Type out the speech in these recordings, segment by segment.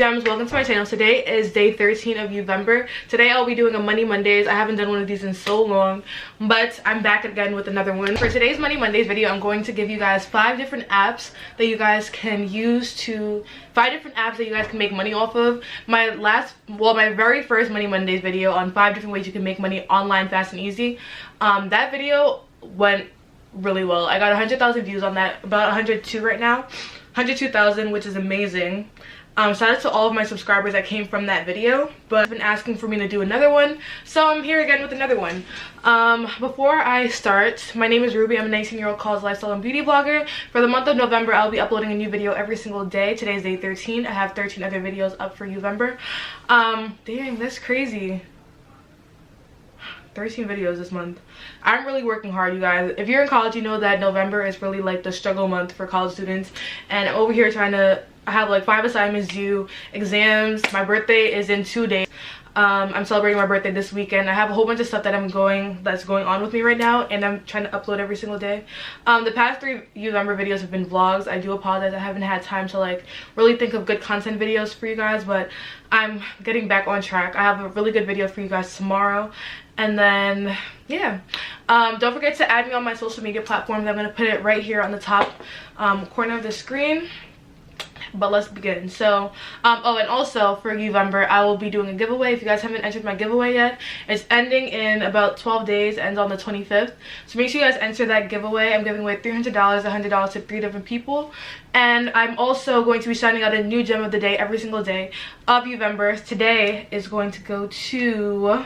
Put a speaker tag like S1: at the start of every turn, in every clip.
S1: gems, welcome to my channel. Today is day 13 of November. Today I'll be doing a Money Mondays. I haven't done one of these in so long, but I'm back again with another one. For today's Money Mondays video, I'm going to give you guys 5 different apps that you guys can use to 5 different apps that you guys can make money off of. My very first Money Mondays video on 5 different ways you can make money online fast and easy. That video went really well. I got 100,000 views on that, about 102 right now, 102,000, which is amazing. Shout out to all of my subscribers that came from that video, but I've been asking for me to do another one, so I'm here again with another one. Before I start, my name is Ruby. I'm a 19-year-old college lifestyle and beauty blogger. For the month of November, I'll be uploading a new video every single day. Today's day 13. I have 13 other videos up for November. Dang, that's crazy. 13 videos this month. I'm really working hard, you guys. If you're in college, you know that November is really like the struggle month for college students, and I'm over here trying to have like 5 assignments due, exams. My birthday is in 2 days. I'm celebrating my birthday this weekend. I have a whole bunch of stuff that's going on with me right now, and I'm trying to upload every single day. The past 3 November videos have been vlogs. I do apologize, I haven't had time to like really think of good content videos for you guys, but I'm getting back on track. I have a really good video for you guys tomorrow. And then yeah, don't forget to add me on my social media platforms. I'm going to put it right here on the top corner of the screen. But let's begin. So oh, and also for November, I will be doing a giveaway. If you guys haven't entered my giveaway yet, it's ending in about 12 days, ends on the 25th. So make sure you guys enter that giveaway. I'm giving away $300, $100 to 3 different people, and I'm also going to be shouting out a new gem of the day every single day of November. Today is going to go to,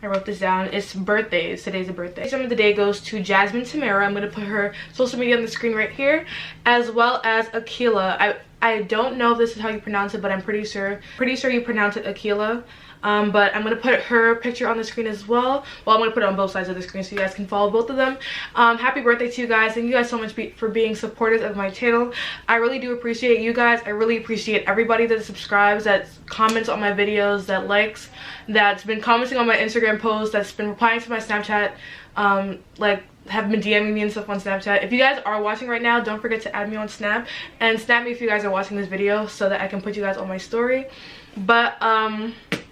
S1: I wrote this down, it's birthdays. Today's a birthday. Gem of the day goes to Jasmine Tamara. I'm going to put her social media on the screen right here, as well as Akila. I don't know if this is how you pronounce it, but I'm pretty sure you pronounce it Akila. But I'm going to put her picture on the screen as well. Well, I'm going to put it on both sides of the screen so you guys can follow both of them. Happy birthday to you guys. Thank you guys so much for being supporters of my channel. I really do appreciate you guys. I really appreciate everybody that subscribes, that comments on my videos, that likes, that's been commenting on my Instagram posts, that's been replying to my Snapchat, like have been DMing me and stuff on Snapchat. If you guys are watching right now, don't forget to add me on Snap, and snap me if you guys are watching this video so that I can put you guys on my story. But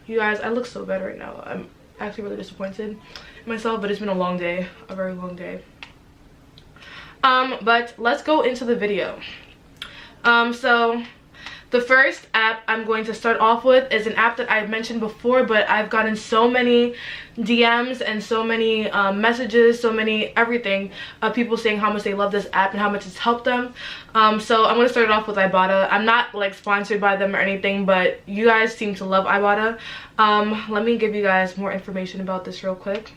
S1: you guys, I look so bad right now. I'm actually really disappointed in myself, but it's been a long day, a very long day. But let's go into the video. So the first app I'm going to start off with is an app that I've mentioned before, but I've gotten so many DMs and so many messages, so many everything of people saying how much they love this app and how much it's helped them. So I'm going to start it off with Ibotta. I'm not like sponsored by them or anything, but you guys seem to love Ibotta. Let me give you guys more information about this real quick.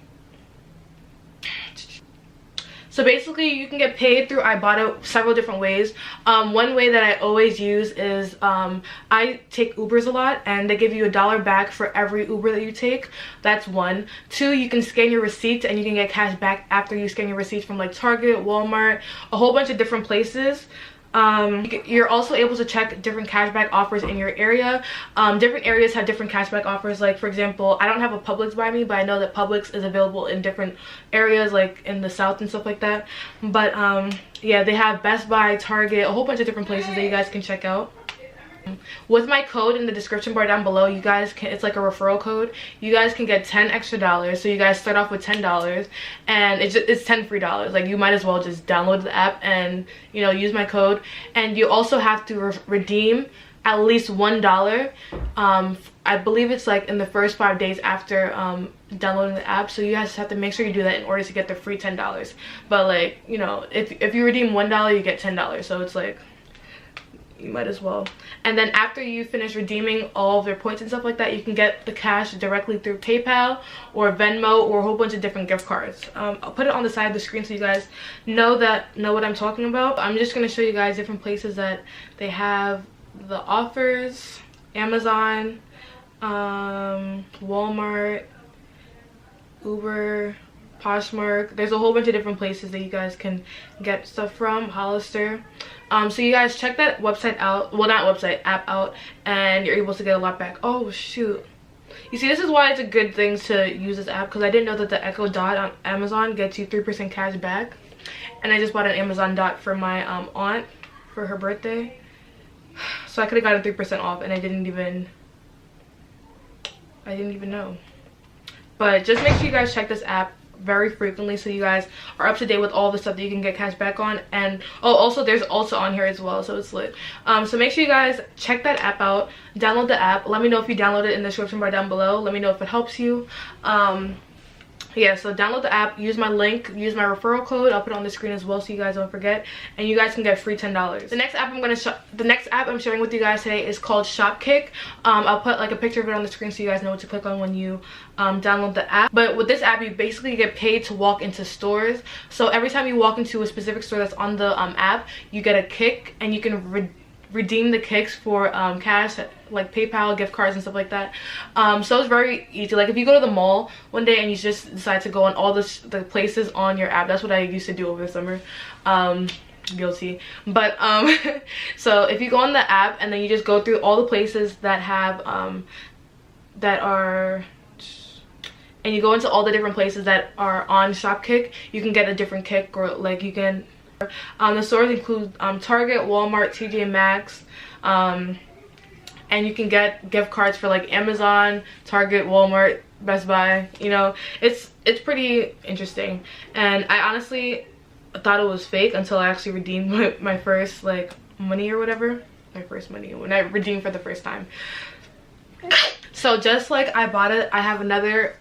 S1: So basically, you can get paid through Ibotta several different ways. One way that I always use is I take Ubers a lot, and they give you $1 back for every Uber that you take. That's one. 2, you can scan your receipts and you can get cash back after you scan your receipts from like Target, Walmart, a whole bunch of different places. You're also able to check different cashback offers in your area. Different areas have different cashback offers. Like for example, I don't have a Publix by me, but I know that Publix is available in different areas, like in the South and stuff like that. But yeah, they have Best Buy, Target, a whole bunch of different places that you guys can check out. With my code in the description bar down below, you guys can, it's like a referral code, you guys can get $10 extra. So you guys start off with $10, and it's 10 free dollars. Like, you might as well just download the app and, you know, use my code. And you also have to redeem at least $1. I believe it's like in the first 5 days after downloading the app. So you guys have to make sure you do that in order to get the free $10. But like, you know, if you redeem $1, you get $10. So it's like, you might as well. And then after you finish redeeming all of their points and stuff like that, you can get the cash directly through PayPal or Venmo or a whole bunch of different gift cards. I'll put it on the side of the screen so you guys know what I'm talking about. I'm just going to show you guys different places that they have the offers. Amazon, Walmart, Uber, Poshmark. There's a whole bunch of different places that you guys can get stuff from. Hollister. So you guys check that website out, well, not website, app out, and you're able to get a lot back. Oh shoot, you see, this is why it's a good thing to use this app, because I didn't know that the Echo Dot on Amazon gets you 3% cash back. And I just bought an Amazon Dot for my aunt for her birthday. So I could have gotten 3% off, and I didn't even know. But just make sure you guys check this app very frequently so you guys are up to date with all the stuff that you can get cash back on. And oh, also there's also on here as well, so it's lit. So make sure you guys check that app out, download the app. Let me know if you download it in the description bar down below. Let me know if it helps you. Yeah, so download the app, use my link, use my referral code. I'll put it on the screen as well so you guys don't forget, and you guys can get free $10. The next app I'm sharing with you guys today is called Shopkick. I'll put like a picture of it on the screen so you guys know what to click on when you download the app. But with this app, you basically get paid to walk into stores. So every time you walk into a specific store that's on the app, you get a kick, and you can redeem the kicks for cash, like PayPal, gift cards, and stuff like that. So it's very easy. Like if you go to the mall one day and you just decide to go on all the places on your app, that's what I used to do over the summer. Guilty. But so if you go on the app and then you just go through all the places that have and you go into all the different places that are on Shopkick, you can get a different kick, or like you can the stores include Target, Walmart, TJ Maxx, and you can get gift cards for like Amazon, Target, Walmart, Best Buy. You know, it's pretty interesting, and I honestly thought it was fake until I actually redeemed my first like money or whatever. My first money when I redeemed for the first time. So just like I bought it, I have another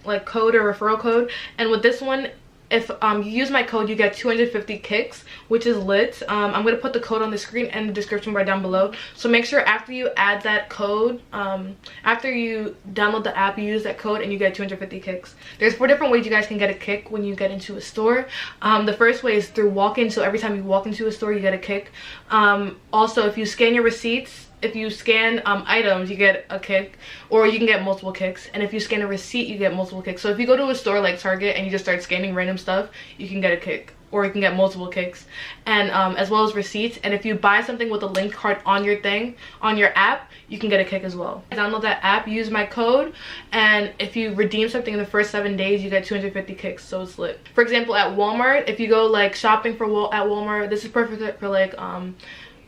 S1: like code or referral code, and with this one, if you use my code, you get 250 kicks, which is lit. I'm gonna put the code on the screen and the description bar down below. So make sure after you add that code, after you download the app, you use that code and you get 250 kicks. There's 4 different ways you guys can get a kick when you get into a store. The first way is through walk-in. So every time you walk into a store, you get a kick. Also, if you scan your receipts, if you scan items, you get a kick, or you can get multiple kicks. And if you scan a receipt, you get multiple kicks. So if you go to a store like Target and you just start scanning random stuff, you can get a kick, or you can get multiple kicks, and as well as receipts. And if you buy something with a link card on your thing, on your app, you can get a kick as well. Download that app, use my code, and if you redeem something in the first 7 days, you get 250 kicks. So it's lit. For example, at Walmart, if you go like shopping at Walmart, this is perfect for like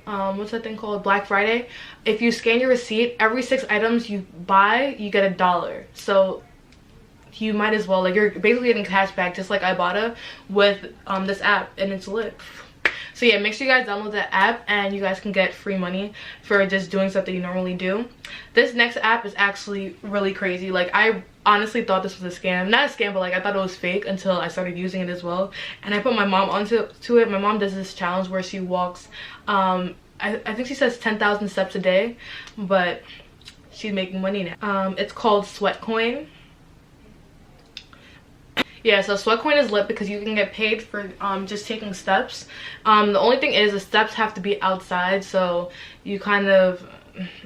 S1: what's that thing called, Black Friday. If you scan your receipt, every 6 items you buy, you get $1. So you might as well, like, you're basically getting cash back just like Ibotta with this app, and it's lit. So yeah, make sure you guys download that app and you guys can get free money for just doing stuff that you normally do. This next app is actually really crazy. Like, I honestly thought this was a scam. Not a scam, but like I thought it was fake until I started using it as well. And I put my mom onto it. My mom does this challenge where she walks, I think she says 10,000 steps a day, but she's making money now. It's called Sweatcoin. Yeah, so Sweatcoin is lit because you can get paid for just taking steps. The only thing is the steps have to be outside, so you kind of,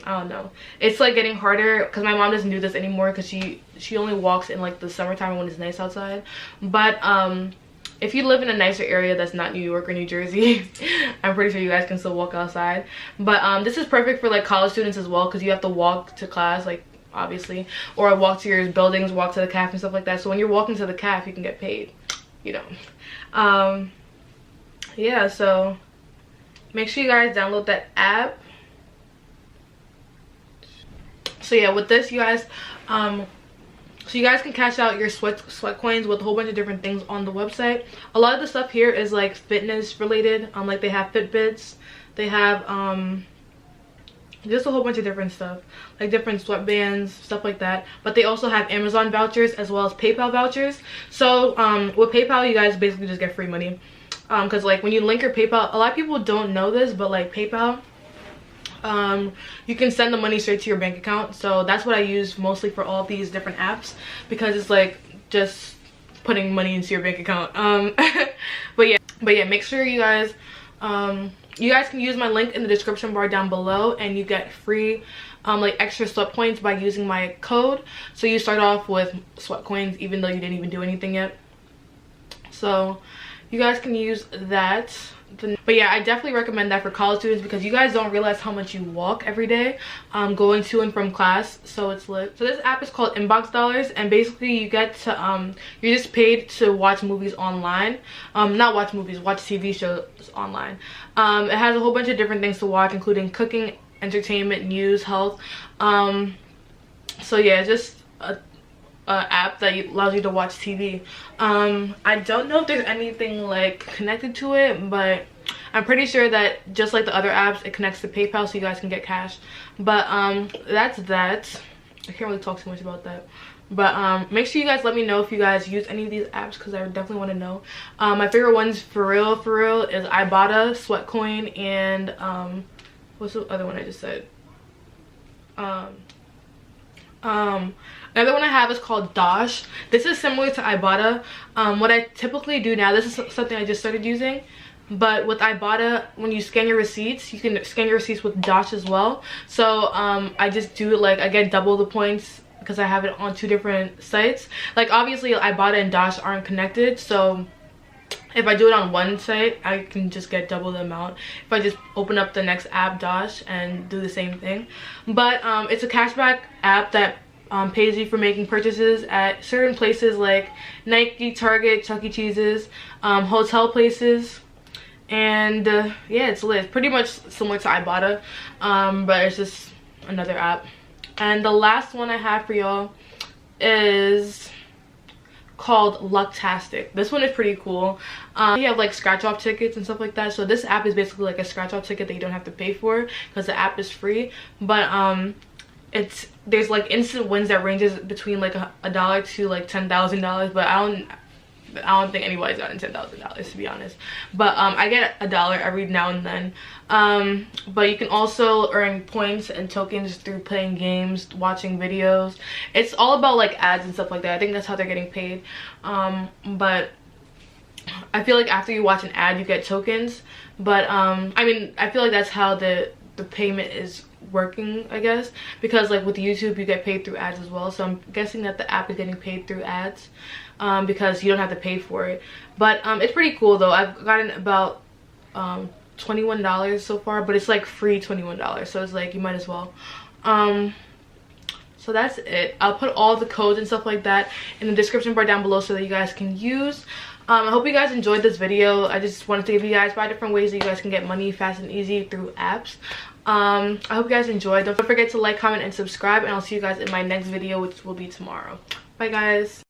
S1: I don't know, it's like getting harder because my mom doesn't do this anymore because she only walks in like the summertime when it's nice outside. But if you live in a nicer area that's not New York or New Jersey, I'm pretty sure you guys can still walk outside. But this is perfect for like college students as well because you have to walk to class, like, obviously, or walk to your buildings, walk to the caf and stuff like that. So when you're walking to the caf, you can get paid, you know. Yeah, so make sure you guys download that app. So yeah, with this, you guys so you guys can cash out your sweat coins with a whole bunch of different things on the website. A lot of the stuff here is like fitness related. Like they have Fitbits, they have just a whole bunch of different stuff, like different sweatbands, stuff like that. But they also have Amazon vouchers as well as PayPal vouchers. So with PayPal, you guys basically just get free money, because like when you link your PayPal, a lot of people don't know this, but like PayPal, you can send the money straight to your bank account. So that's what I use mostly for all of these different apps, because it's like just putting money into your bank account. But yeah, make sure you guys can use my link in the description bar down below, and you get free like extra sweat coins by using my code. So you start off with sweat coins even though you didn't even do anything yet. So you guys can use that. But yeah, I definitely recommend that for college students because you guys don't realize how much you walk every day going to and from class, so it's lit. So this app is called Inbox Dollars, and basically you get to you're just paid to watch movies online. Not watch movies, watch TV shows online. It has a whole bunch of different things to watch, including cooking, entertainment, news, health. So yeah, just a app that allows you to watch TV. I don't know if there's anything like connected to it, but I'm pretty sure that just like the other apps, it connects to PayPal so you guys can get cash. But that's that. I can't really talk too much about that, but make sure you guys let me know if you guys use any of these apps because I definitely want to know. My favorite ones for real is Ibotta, Sweatcoin, and what's the other one I just said? Another one I have is called Dosh. This is similar to Ibotta. What I typically do now, this is something I just started using, but with Ibotta, when you scan your receipts, you can scan your receipts with Dosh as well. So I just do it like I get double the points because I have it on 2 different sites. Like obviously Ibotta and Dosh aren't connected, so if I do it on one site, I can just get double the amount if I just open up the next app, Dosh, and do the same thing. But it's a cashback app that pays you for making purchases at certain places like Nike, Target, Chuck E. Cheese's, hotel places, and yeah, it's lit. Pretty much similar to Ibotta, but it's just another app. And the last one I have for y'all is called Lucktastic. This one is pretty cool. You have like scratch off tickets and stuff like that, so this app is basically like a scratch off ticket that you don't have to pay for because the app is free. But there's like instant wins that ranges between like $1 to like $10,000, but I don't think anybody's gotten $10,000 to be honest. But I get $1 every now and then. But you can also earn points and tokens through playing games, watching videos. It's all about like ads and stuff like that. I think that's how they're getting paid. But I feel like after you watch an ad you get tokens. But I mean, I feel like that's how the payment is working, I guess, because like with YouTube you get paid through ads as well, so I'm guessing that the app is getting paid through ads because you don't have to pay for it. But it's pretty cool though. I've gotten about $21 so far, but it's like free $21, so it's like you might as well. So that's it. I'll put all the codes and stuff like that in the description bar down below so that you guys can use. I hope you guys enjoyed this video. I just wanted to give you guys 5 different ways that you guys can get money fast and easy through apps. I hope you guys enjoyed. Don't forget to like, comment, and subscribe, and I'll see you guys in my next video, which will be tomorrow. Bye guys.